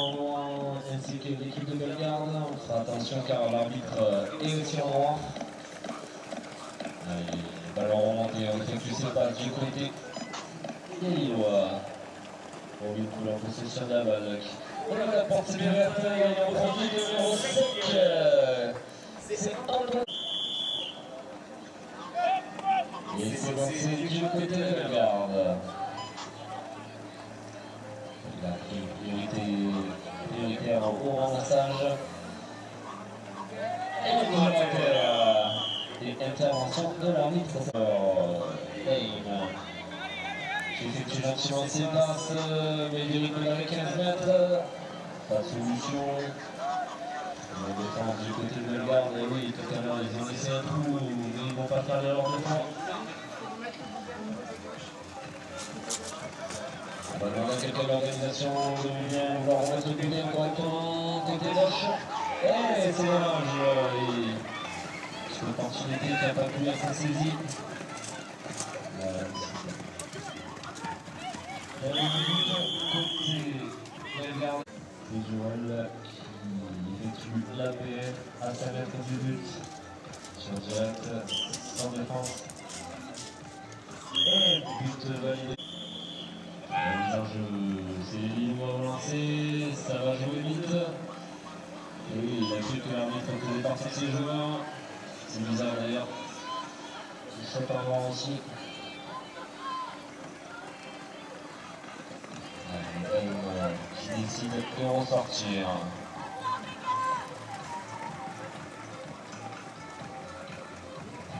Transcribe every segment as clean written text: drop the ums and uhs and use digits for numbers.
en loin ainsi que l'équipe de Bellegarde. On fera attention car l'arbitre est aussi en droit. Allez, ballon remonté, on fait plus ses passes du côté des Lillois. On lui coule en possession de la balle. On a la porte ouverte, il y a un produit numéro 5. C'est Antoine. Et c'est lancé du côté de Bellegarde. Il a pris prioritaire au ramassage. Et le commentaire et intervention de l'arbitre. Qui effectue gentiment ses passes, mais il est avec 15 mètres. Pas de solution. La défense du côté de Bellegarde, et oui, tout à l'heure ils ont laissé un trou, mais ils ne vont pas faire de leur défense. On va demander à quelqu'un d'organisation de bien vouloir remettre le but correctement côté gauche. Et c'est dommage, c'est une opportunité qui n'a pas pu être saisie. Côté Bellegarde, c'est Joël qui effectue l'APR à 5 mètres du but. Sur direct, sans défense. Et but validé. C'est les lignes vont lancer, ça va jouer vite. Et oui, il a cru que l'arbitre faisait partie de ses joueurs. C'est bizarre d'ailleurs. Il serait pas voir aussi. Qui décide de ressortir.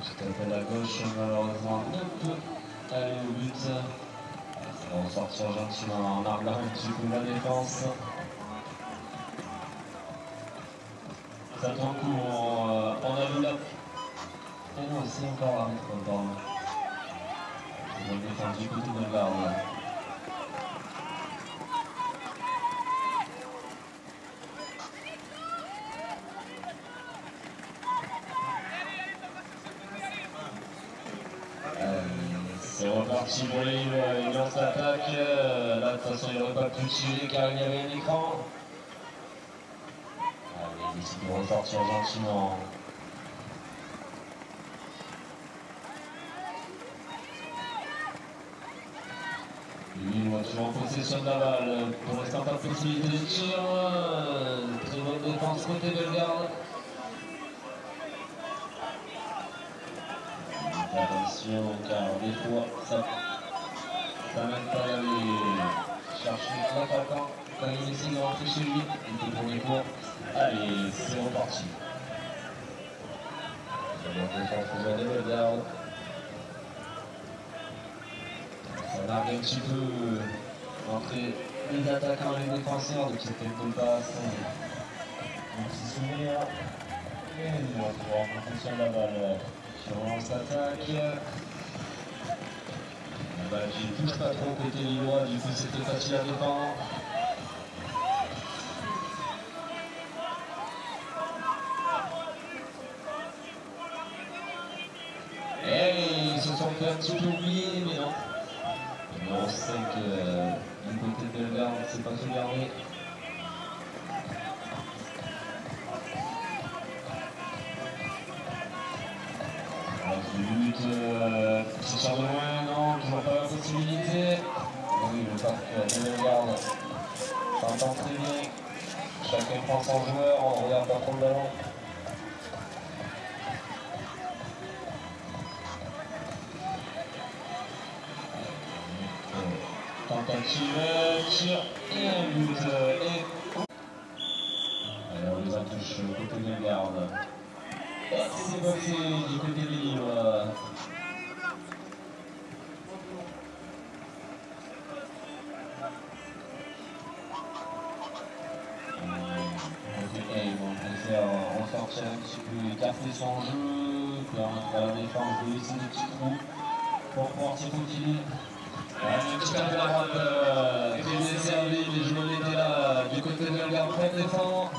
Petit appel à gauche, malheureusement, ne peut aller au but. On va sortir gentiment en arguant un petit peu la défense. Ça tourne court, on a vu la... Et non, c'est encore l'arbitre, pardon. On va défendre du côté de Bellegarde. C'est reparti pour les Lillois, il lance l'attaque. Là, de toute façon, il n'aurait pas pu tirer car il y avait un écran. Allez, il décide de ressortir gentiment. Les Lillois toujours en possession de la balle. Pour l'instant, pas de possibilité de tir. Très bonne défense côté Bellegarde. Attention, car des fois, ça n'aide pas à aller chercher l'attaquant quand il essaie de rentrer chez lui. Il peut prendre les cours. Allez, c'est reparti. La défense toujours de Bellegarde. Ça largue un petit peu entre les attaquants et les défenseurs, donc c'est quelques passes. Un petit souvenir. Et nous on va pouvoir en fonction de la balle. Qui relance l'attaque. La balle qui ne touche pas trop côté Lillois, du coup c'était facile à défendre. Et ils se sont fait un petit peu oublier, mais non. Mais on sait que du côté de Bellegarde, c'est pas tout gardé. But, petit tir de loin, non, toujours pas la possibilité. Oui, le parc de Bellegarde s'entend très bien. Chacun prend son joueur, on ne regarde pas trop le ballon. Tentative, tir et un but. Alors les touche côté de Bellegarde. Et c'est passé du côté des Lillois. Ils vont préférer ressortir un petit peu, écarter son jeu, permettre à la défense de laisser des petits trous pour pouvoir s'y continuer. Un petit peu à droite, très bien servi, les joueurs étaient là, du côté de Bellegarde, prêt à défendre.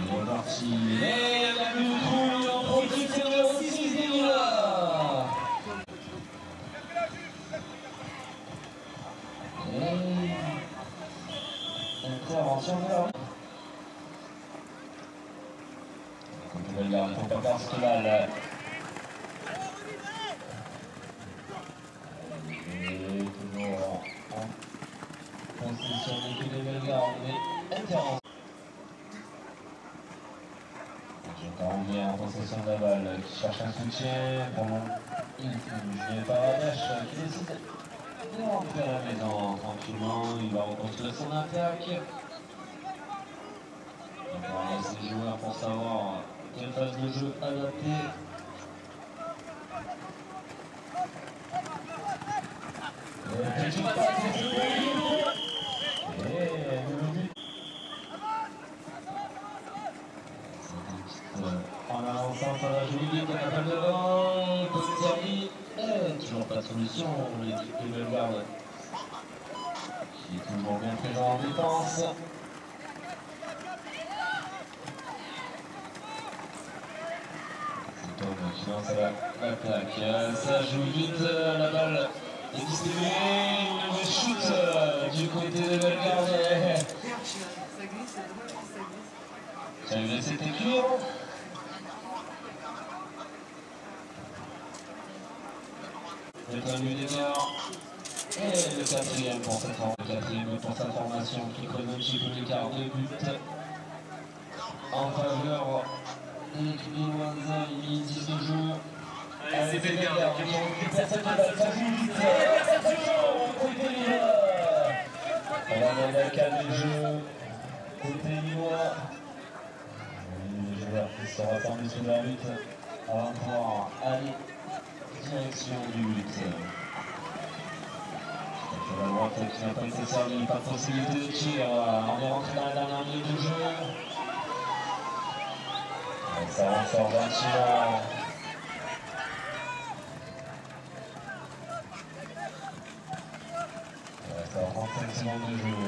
Il est parti. Et il a vu le coup, il en profite, c'est le numéro 6 des Lillois. Et intervention de l'arbitre. Il ne faut pas faire ce mal. Et toujours en possession d'équipe de Bellegarde, mais intervention. Jean-Caroubier en possession de la balle, qui cherche un soutien. Bon, il n'est pas à la qui décide de rentrer à la maison tranquillement. Il va reconstruire son attaque. On va laisser les joueurs pour savoir quelle phase de jeu adapter. Petit passe et le but. En avançant sur la jolie qui a pas devant, Costieri, toujours pas de solution, l'équipe de Bellegarde qui est toujours bien présent en défense. C'est Tom qui lance l'attaque, ça joue vite, la balle est distribuée, le shoot du côté de Bellegarde. Ça glisse, ça glisse. C'était clear. C'est un but d'écart. Et le quatrième pour cette formation. Le quatrième but pour cette formation qui creuse un petit peu l'écart de but en faveur de l'équipe lilloise. Il y a 10 de jeu. Allez, c'est Bellegarde qui récupère cette balle. Ça joue vite. Côté lillois. On va calmer le jeu. Côté lillois. Les joueurs qui se rassemblent sous la lutte avant de pouvoir aller direction du but. La droite qui n'a pas été servie, pas de possibilité de tir. On est rentré dans la dernière minute de jeu. Et ça ressort gentiment. Ça va 35 secondes de jeu.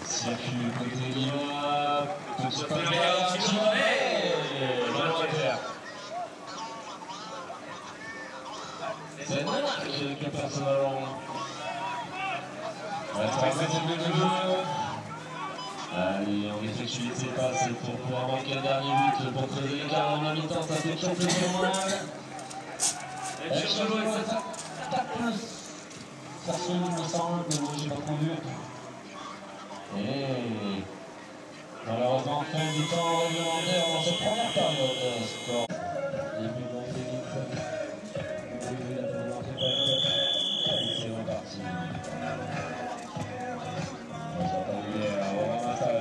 Circuit côté lillois. Petit pas de c'est Nana qui récupère ce ballon. Ça va faire le jeu. Allez, on effectue les passes pour pouvoir marquer le dernier but pour creuser l'écart en même temps. Ça fait toujours plus de mal. Et je joue avec cette attaque plus. Ça se il me semble, mais moi j'ai pas trop vu. Et malheureusement, fin du temps réglementaire dans cette première période. Score. Début de l'entrée. C'est reparti.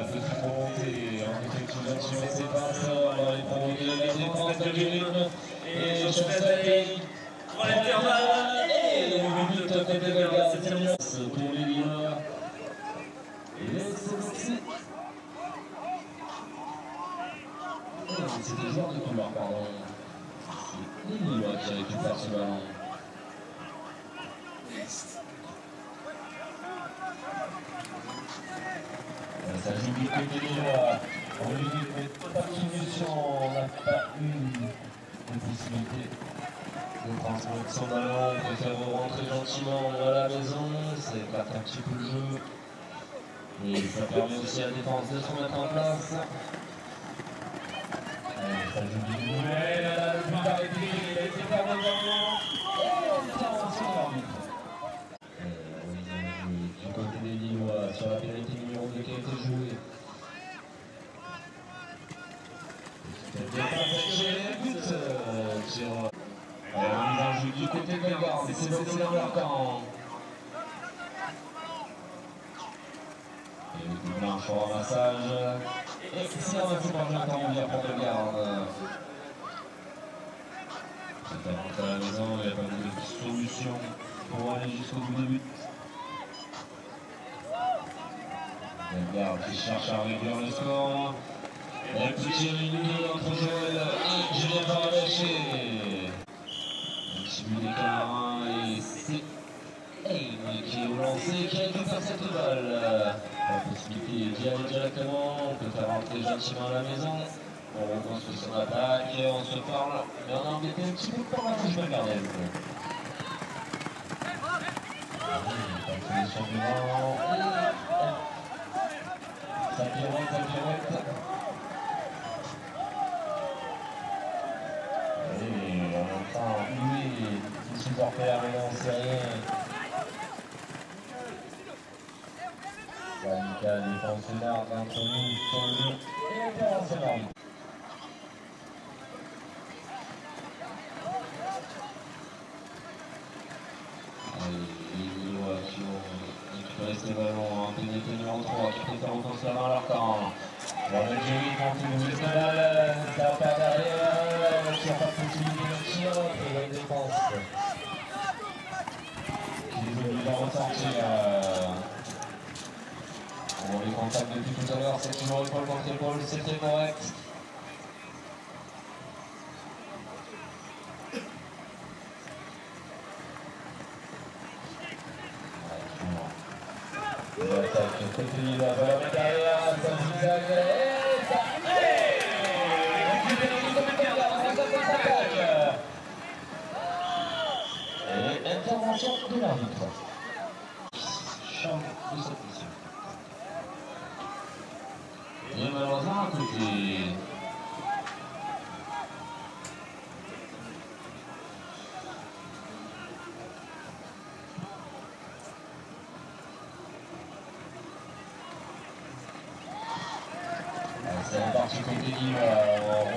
Petite remontée, on effectue là-dessus ses passes, on va aller prolonger les défenses de Guérin et Chaussette pour l'intervalle et le but de côté de Bellegarde, c'est terminé pour les Lillois. Et c'est boxé. C'est des joueurs de couloir, pardon. C'est les Lillois qui récupèrent ce ballon. Ça joue du côté lillois. On lui dit que pas de solution, on n'a pas eu de possibilité de transmettre son ballon. On préfère rentrer gentiment à la maison, ça écarte un petit peu le jeu. Et ça permet aussi à la défense de se mettre en place. Allez, ça joue du nouvel, là, le but arrêté, il a été permanent. Et intervention de l'arbitre. Du côté des Lillois, sur la pénalité numéro 2 qui a été jouée. Bien passé le but, Gérard. Mise en jeu du côté de Bellegarde, c'est bloqué dans leur camp. Et le coup de marche au ramassage. Excellent, c'est par Jean-Caroubier pour Bellegarde. C'est à la maison, il n'y a pas de solution pour aller jusqu'au bout du but. Bellegarde qui cherche à réduire le score. Et petit Ringo entre Joël et Julien Paravaché. Un petit but d'écart et c'est Aim qui qui est au lancer, qui récupère cette balle. La possibilité d'y aller directement, on peut faire rentrer gentiment à la maison. On reconstruit son attaque, on se parle, mais on a embêté un petit peu pour la touche Belgardez. Solution devant. Ça pirouette, ça pirouette. Et en même temps, lui, les supporters, mais non, c'est rien. Nickel, défenseur entre nous, sur le mur et international. Les Lillois qui ont récupéré ces ballons, un pénalité numéro 3 qui préfère repenser la main à leur camp. La Belgique continue de cette balle, ça va faire derrière, qui n'a pas de possibilité de tir, et la défense qui est obligé de ressortir. On les contacts depuis tout à l'heure, c'est toujours épaule contre épaule, c'est très correct. L'attaque côté de la balle derrière, ça zigzag, et ça et intervention de l'arbitre. Champ de cette mission. Et malheureusement à côté. C'est reparti côté Lille,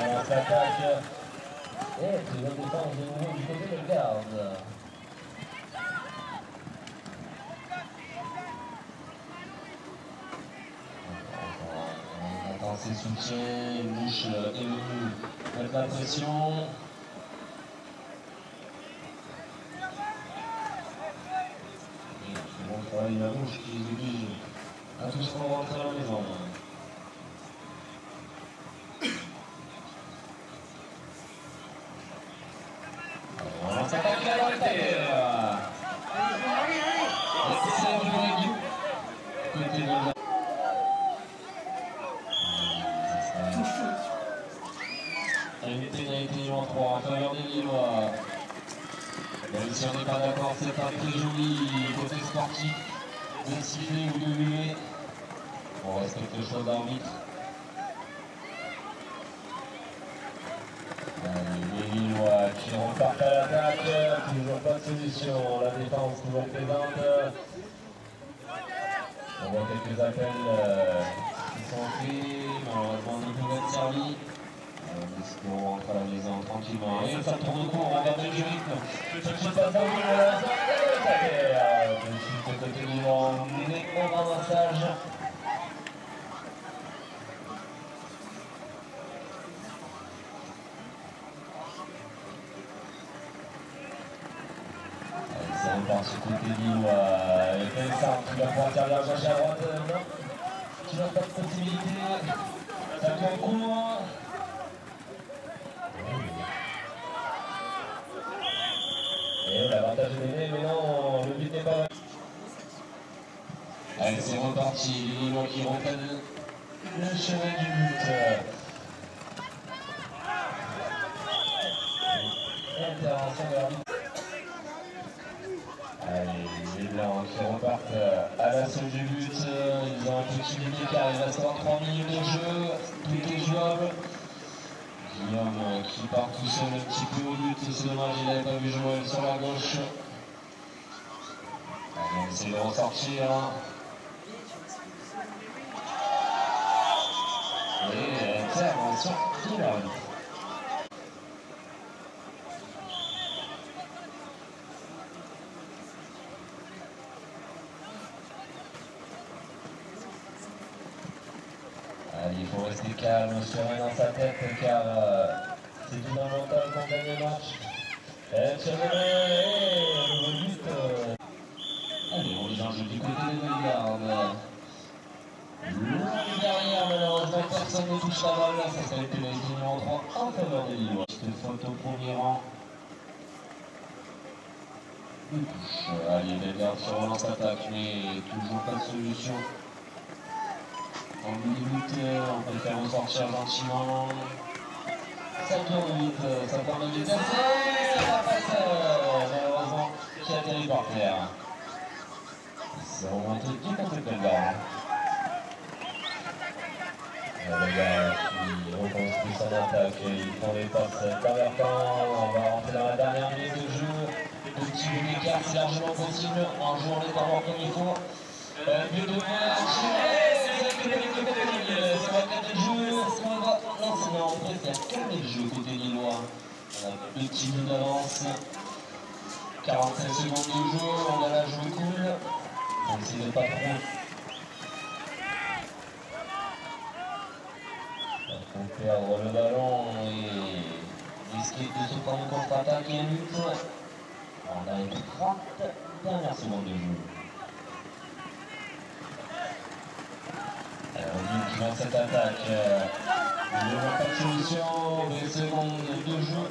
on s'attaque. Et très bonne défense de nouveau du côté de garde. On attend ses soutiens, une bouche évolue, mettre la pression. Et c'est bon travail la bouche qui les oblige à tous rentrer à la maison. On s'attaque à l'arrêté. C'est du Bourguignon. Côté de la... Une pénalité numéro 3 en faveur des Lillois. Même si on n'est pas d'accord, c'est pas très joli côté sportif de siffler ou de huer. On respecte le choix d'arbitre. Les Lillois qui repartent à l'attaque, toujours pas de solution, la défense toujours présente. On voit quelques appels qui sont faits, malheureusement nous pouvons être servis. On rentre à la maison tranquillement. Et ça tourne court, on va mettre du rythme. Petit passage de la de suite côté Lillois, nettement ramassage. C'est reparti côté Lillois. Et Vincent qui va pouvoir servir à gauche à droite. Non, qui n'a pas de possibilité. Ça tourne court. Et l'avantage est donné, mais non, le but n'est pas là. Allez, c'est reparti. Les Lillois qui reprennent le chemin du but. Intervention de l'arbitre. Allez, les Blancs qui repartent à l'assaut du but. Ils ont un petit but d'écart, il reste 3 minutes de jeu, tout est jouable. Guillaume qui part tout seul un petit peu au but, c'est dommage, il n'avait pas vu Joël sur la gauche. Allez, on essaie de ressortir. Et intervention de l'arbitre. Allez, il faut rester calme, serein dans sa tête, car c'est tout dans le mental qu'on gagne le match. Et sur le but. Allez, on les enjeux du côté de Bellegarde. Loin derrière, malheureusement, personne ne touche la balle. Ça serait le pénalité numéro 3 en faveur des Lillois. Petite faute au premier rang. une touche. Allez, Bellegarde sur relance attaque, mais toujours pas de solution. En minute, on peut le faire ressortir gentiment. Ça tourne vite, ça tourne vite. Ça passe, malheureusement, qui atterrit par terre. C'est remonté du côté de Bellegarde. Bellegarde qui reconstruit son attaque, ils font les passes derrière temps. On va rentrer dans la dernière minute de jeu. Le petit but d'écart, c'est largement possible. En jouant les temps comme il faut. But de ça va calmer le jeu. Non, en fait, ça calme le jeu côté lillois. On a deux petits buts d'avance. 45 secondes de jeu, on a la joué cool. On essaie de pas trop. On perdre le ballon et risquer de se prendre une contre-attaque et un but. On a les 30 dernières secondes de jeu. On qui lance cette attaque. Il n'y aura pas de solution. 20 secondes de jeu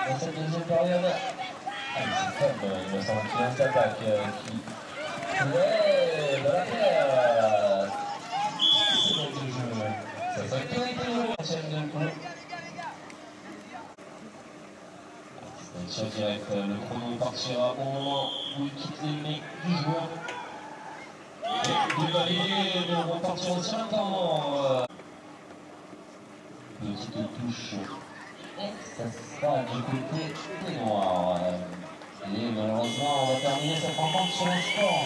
dans cette deuxième période. Ah, c'est top, il me semble qu'il lance cette attaque qui. Ouais, dans la terre. 6 secondes de jeu. Ça serait terrible. Chaîne de coup. C'est tir direct. Le chrono partira au moment où il quitte les mains du joueur. Et de repartir aussi longtemps. Petite touche. Et ça sera du côté des Noirs. Et malheureusement, on va terminer cette rencontre sur un score